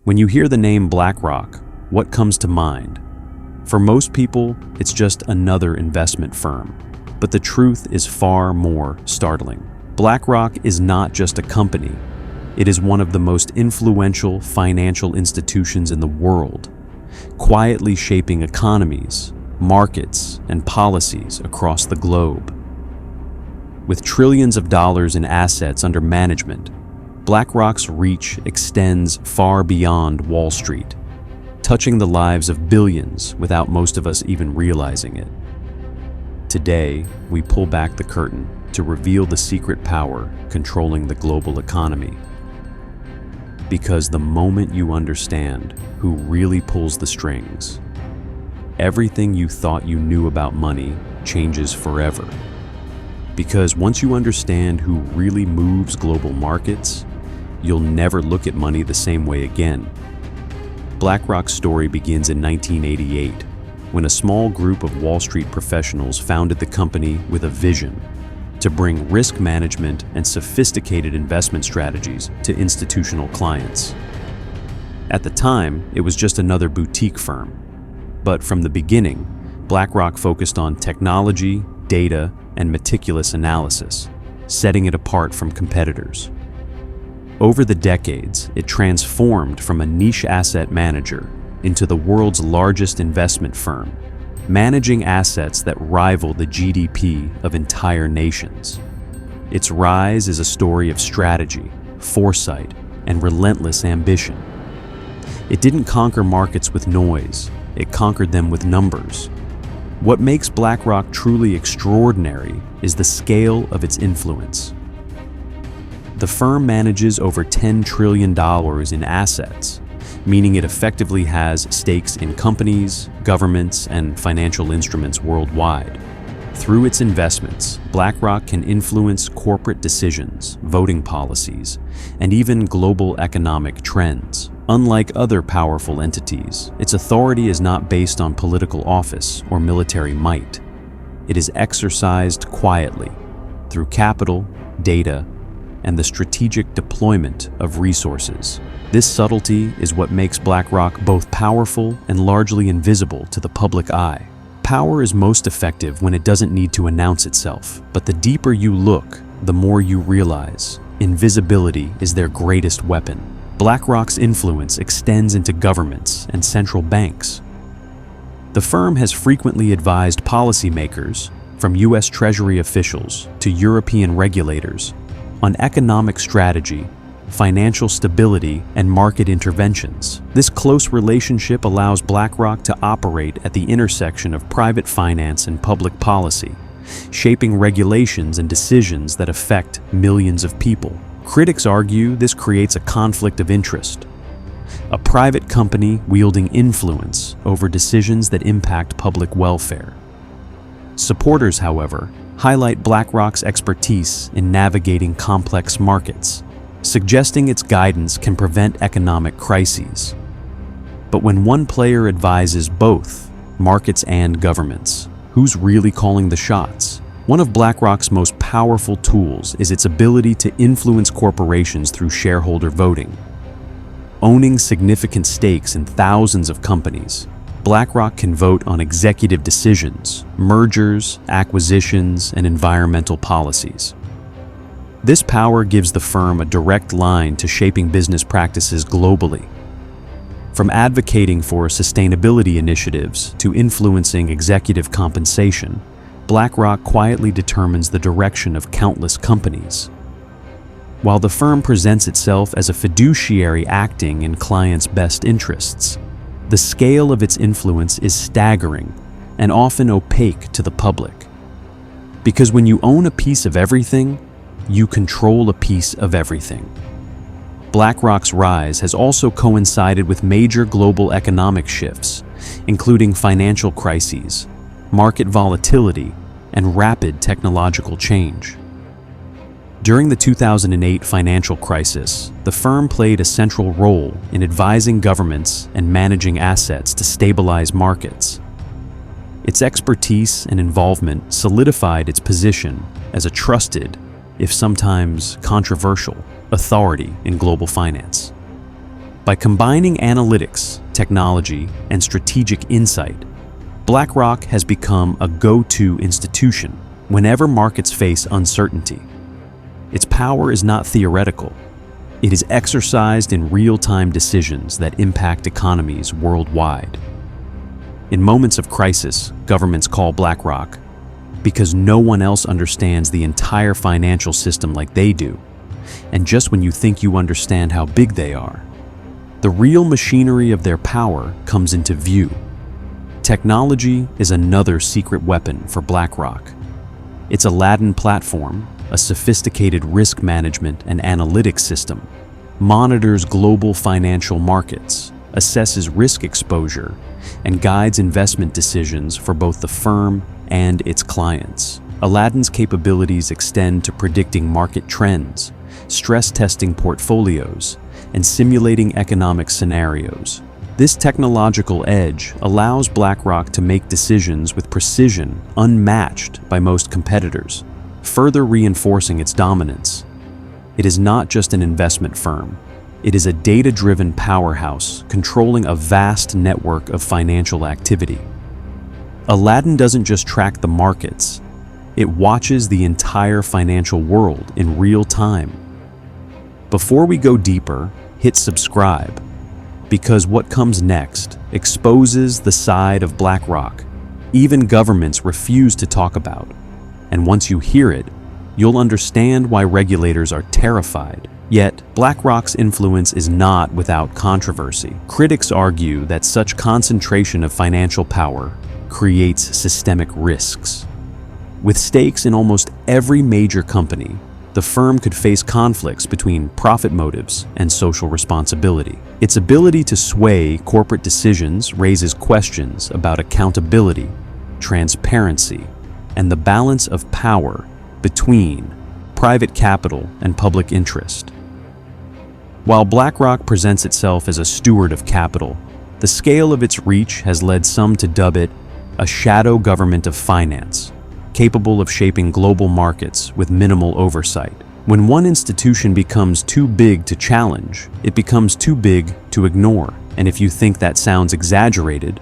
When you hear the name BlackRock, what comes to mind? For most people, it's just another investment firm. But the truth is far more startling. BlackRock is not just a company. It is one of the most influential financial institutions in the world, quietly shaping economies, markets, and policies across the globe. With trillions of dollars in assets under management, BlackRock's reach extends far beyond Wall Street, touching the lives of billions without most of us even realizing it. Today, we pull back the curtain to reveal the secret power controlling the global economy. Because the moment you understand who really pulls the strings, everything you thought you knew about money changes forever. Because once you understand who really moves global markets, you'll never look at money the same way again. BlackRock's story begins in 1988, when a small group of Wall Street professionals founded the company with a vision to bring risk management and sophisticated investment strategies to institutional clients. At the time, it was just another boutique firm. But from the beginning, BlackRock focused on technology, data, and meticulous analysis, setting it apart from competitors. Over the decades, it transformed from a niche asset manager into the world's largest investment firm, managing assets that rival the GDP of entire nations. Its rise is a story of strategy, foresight, and relentless ambition. It didn't conquer markets with noise, it conquered them with numbers. What makes BlackRock truly extraordinary is the scale of its influence. The firm manages over $10 trillion in assets, meaning it effectively has stakes in companies, governments, and financial instruments worldwide. Through its investments, BlackRock can influence corporate decisions, voting policies, and even global economic trends. Unlike other powerful entities, its authority is not based on political office or military might. It is exercised quietly through capital, data, and the strategic deployment of resources. This subtlety is what makes BlackRock both powerful and largely invisible to the public eye. Power is most effective when it doesn't need to announce itself, but the deeper you look, the more you realize invisibility is their greatest weapon. BlackRock's influence extends into governments and central banks. The firm has frequently advised policymakers, from U.S. Treasury officials to European regulators, on economic strategy, financial stability, and market interventions. This close relationship allows BlackRock to operate at the intersection of private finance and public policy, shaping regulations and decisions that affect millions of people. Critics argue this creates a conflict of interest, a private company wielding influence over decisions that impact public welfare. Supporters, however, highlight BlackRock's expertise in navigating complex markets, suggesting its guidance can prevent economic crises. But when one player advises both markets and governments, who's really calling the shots? One of BlackRock's most powerful tools is its ability to influence corporations through shareholder voting. Owning significant stakes in thousands of companies, BlackRock can vote on executive decisions, mergers, acquisitions, and environmental policies. This power gives the firm a direct line to shaping business practices globally. From advocating for sustainability initiatives to influencing executive compensation, BlackRock quietly determines the direction of countless companies. While the firm presents itself as a fiduciary acting in clients' best interests, the scale of its influence is staggering and often opaque to the public. Because when you own a piece of everything, you control a piece of everything. BlackRock's rise has also coincided with major global economic shifts, including financial crises, market volatility, and rapid technological change. During the 2008 financial crisis, the firm played a central role in advising governments and managing assets to stabilize markets. Its expertise and involvement solidified its position as a trusted, if sometimes controversial, authority in global finance. By combining analytics, technology, and strategic insight, BlackRock has become a go-to institution whenever markets face uncertainty. Its power is not theoretical. It is exercised in real-time decisions that impact economies worldwide. In moments of crisis, governments call BlackRock because no one else understands the entire financial system like they do. And just when you think you understand how big they are, the real machinery of their power comes into view. Technology is another secret weapon for BlackRock. Its Aladdin platform, a sophisticated risk management and analytics system, monitors global financial markets, assesses risk exposure, and guides investment decisions for both the firm and its clients. Aladdin's capabilities extend to predicting market trends, stress testing portfolios, and simulating economic scenarios. This technological edge allows BlackRock to make decisions with precision unmatched by most competitors, further reinforcing its dominance. It is not just an investment firm. It is a data-driven powerhouse controlling a vast network of financial activity. Aladdin doesn't just track the markets, it watches the entire financial world in real time. Before we go deeper, hit subscribe, because what comes next exposes the side of BlackRock even governments refuse to talk about. And once you hear it, you'll understand why regulators are terrified. Yet, BlackRock's influence is not without controversy. Critics argue that such concentration of financial power creates systemic risks. With stakes in almost every major company, the firm could face conflicts between profit motives and social responsibility. Its ability to sway corporate decisions raises questions about accountability, transparency, and the balance of power between private capital and public interest. While BlackRock presents itself as a steward of capital, the scale of its reach has led some to dub it a shadow government of finance, capable of shaping global markets with minimal oversight. When one institution becomes too big to challenge, it becomes too big to ignore. And if you think that sounds exaggerated,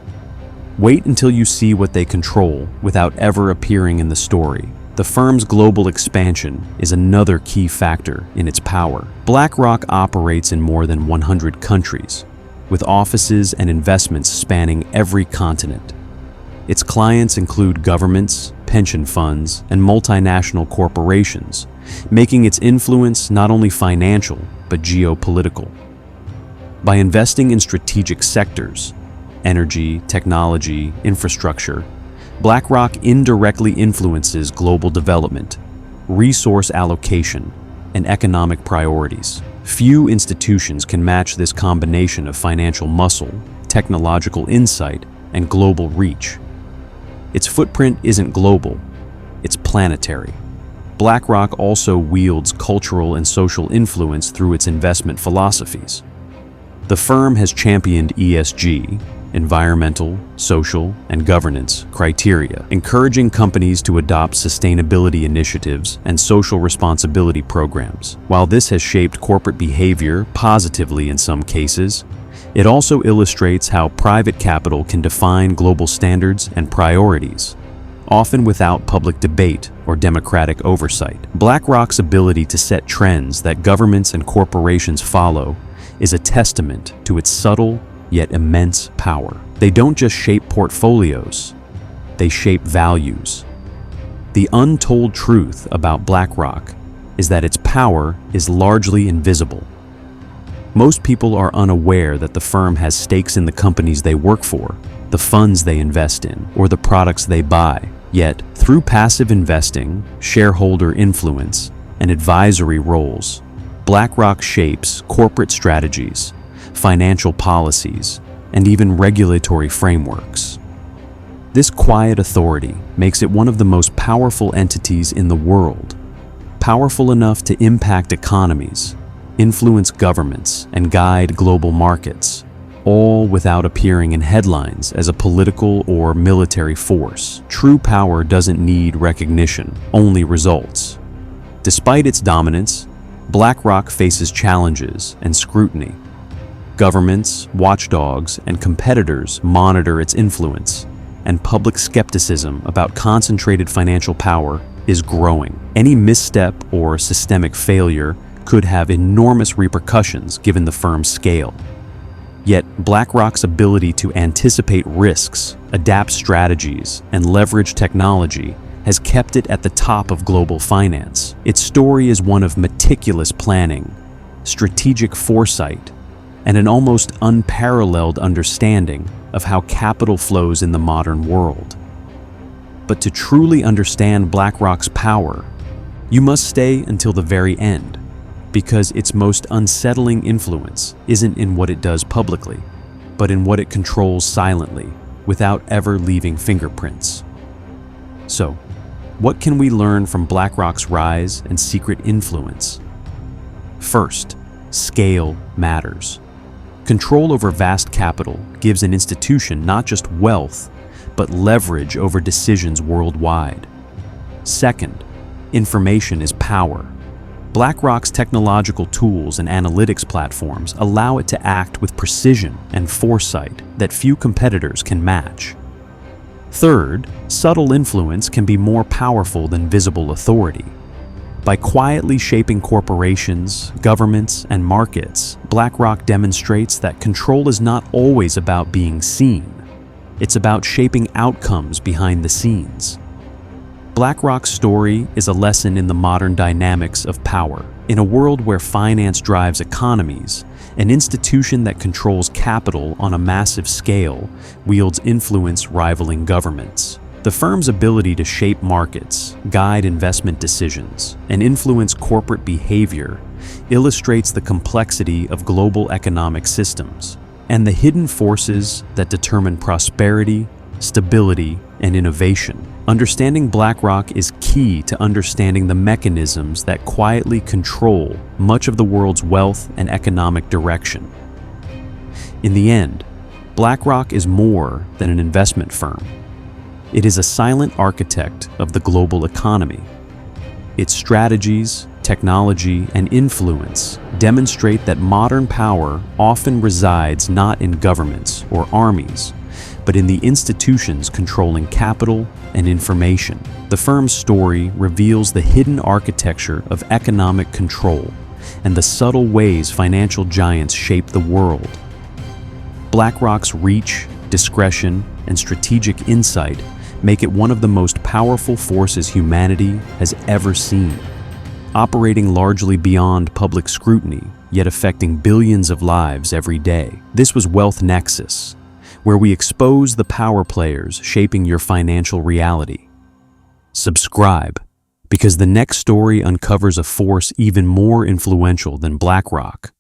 wait until you see what they control without ever appearing in the story. The firm's global expansion is another key factor in its power. BlackRock operates in more than 100 countries, with offices and investments spanning every continent. Its clients include governments, pension funds, and multinational corporations, making its influence not only financial but geopolitical. By investing in strategic sectors, energy, technology, infrastructure, BlackRock indirectly influences global development, resource allocation, and economic priorities. Few institutions can match this combination of financial muscle, technological insight, and global reach. Its footprint isn't global, it's planetary. BlackRock also wields cultural and social influence through its investment philosophies. The firm has championed ESG, environmental, social, and governance criteria, encouraging companies to adopt sustainability initiatives and social responsibility programs. While this has shaped corporate behavior positively in some cases, it also illustrates how private capital can define global standards and priorities, often without public debate or democratic oversight. BlackRock's ability to set trends that governments and corporations follow is a testament to its subtle yet immense power. They don't just shape portfolios, they shape values. The untold truth about BlackRock is that its power is largely invisible. Most people are unaware that the firm has stakes in the companies they work for, the funds they invest in, or the products they buy. Yet, through passive investing, shareholder influence, and advisory roles, BlackRock shapes corporate strategies, financial policies, and even regulatory frameworks. This quiet authority makes it one of the most powerful entities in the world, powerful enough to impact economies, influence governments, and guide global markets, all without appearing in headlines as a political or military force. True power doesn't need recognition, only results. Despite its dominance, BlackRock faces challenges and scrutiny. Governments, watchdogs, and competitors monitor its influence, and public skepticism about concentrated financial power is growing. Any misstep or systemic failure could have enormous repercussions given the firm's scale. Yet, BlackRock's ability to anticipate risks, adapt strategies, and leverage technology has kept it at the top of global finance. Its story is one of meticulous planning, strategic foresight, and an almost unparalleled understanding of how capital flows in the modern world. But to truly understand BlackRock's power, you must stay until the very end, because its most unsettling influence isn't in what it does publicly, but in what it controls silently, without ever leaving fingerprints. So, what can we learn from BlackRock's rise and secret influence? First, scale matters. Control over vast capital gives an institution not just wealth, but leverage over decisions worldwide. Second, information is power. BlackRock's technological tools and analytics platforms allow it to act with precision and foresight that few competitors can match. Third, subtle influence can be more powerful than visible authority. By quietly shaping corporations, governments, and markets, BlackRock demonstrates that control is not always about being seen. It's about shaping outcomes behind the scenes. BlackRock's story is a lesson in the modern dynamics of power. In a world where finance drives economies, an institution that controls capital on a massive scale wields influence rivaling governments. The firm's ability to shape markets, guide investment decisions, and influence corporate behavior illustrates the complexity of global economic systems and the hidden forces that determine prosperity, stability, and innovation. Understanding BlackRock is key to understanding the mechanisms that quietly control much of the world's wealth and economic direction. In the end, BlackRock is more than an investment firm. It is a silent architect of the global economy. Its strategies, technology, and influence demonstrate that modern power often resides not in governments or armies, but in the institutions controlling capital and information. The firm's story reveals the hidden architecture of economic control and the subtle ways financial giants shape the world. BlackRock's reach, discretion, and strategic insight make it one of the most powerful forces humanity has ever seen. Operating largely beyond public scrutiny, yet affecting billions of lives every day. This was Wealth Nexus, where we expose the power players shaping your financial reality. Subscribe, because the next story uncovers a force even more influential than BlackRock.